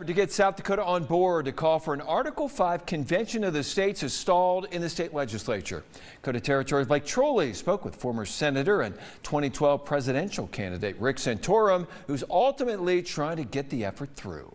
To get South Dakota on board to call for an Article 5 convention of the states has stalled in the state legislature. Dakota Territory's Blake Trolley spoke with former Senator and 2012 presidential candidate Rick Santorum, who's ultimately trying to get the effort through.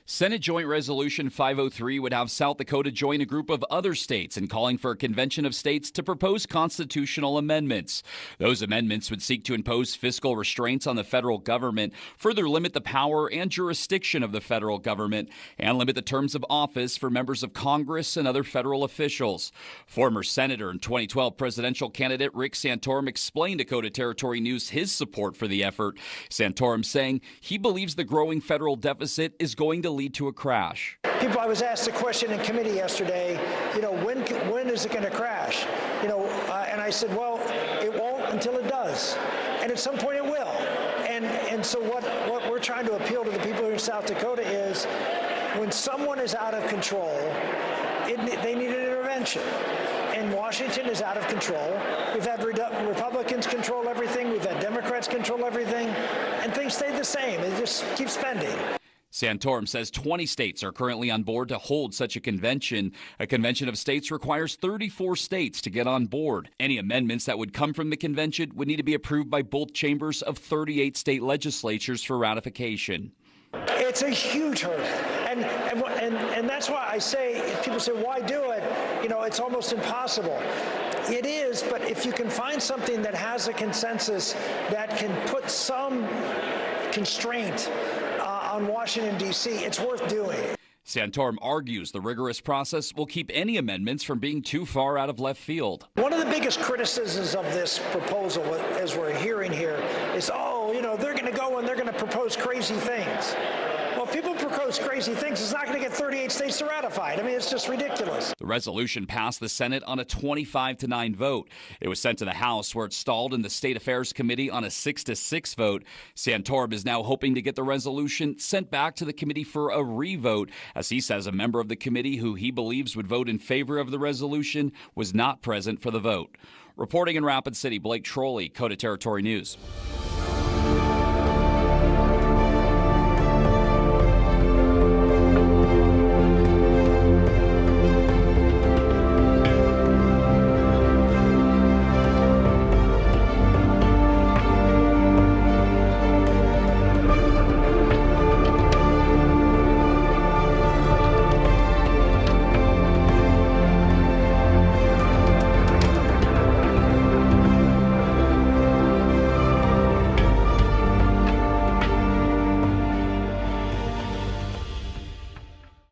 Senate Joint Resolution 503 would have South Dakota join a group of other states in calling for a convention of states to propose constitutional amendments. Those amendments would seek to impose fiscal restraints on the federal government, further limit the power and jurisdiction of the federal government, and limit the terms of office for members of Congress and other federal officials. Former Senator and 2012 presidential candidate Rick Santorum explained to Dakota Territory News his support for the effort. Santorum saying he believes the growing federal deficit is going to lead to a crash. I was asked a question in committee yesterday, when is it going to crash? And I said, well, it won't until it does. And at some point it will. And so what we're trying to appeal to the people here in South Dakota is when someone is out of control, they need an intervention. And Washington is out of control. We've had Republicans control everything. We've had Democrats control everything. And things stay the same. They just keep spending. Santorum says 20 states are currently on board to hold such a convention. A convention of states requires 34 states to get on board. Any amendments that would come from the convention would need to be approved by both chambers of 38 state legislatures for ratification. It's a huge hurdle. And that's why I say, people say, why do it? It's almost impossible. It is, but if you can find something that has a consensus that can put some constraint on Washington, D.C., it's worth doing. Santorum argues the rigorous process will keep any amendments from being too far out of left field. One of the biggest criticisms of this proposal, as we're hearing here, is, they're going to go and they're going to propose crazy things. Well, if people propose crazy things, it's not going to get 38 states to ratify it. I mean, it's just ridiculous. The resolution passed the Senate on a 25-9 vote. It was sent to the House, where it stalled in the State Affairs Committee on a 6-6 vote. Santorum is now hoping to get the resolution sent back to the committee for a re-vote, as he says a member of the committee who he believes would vote in favor of the resolution was not present for the vote. Reporting in Rapid City, Blake Trolley, Dakota Territory News.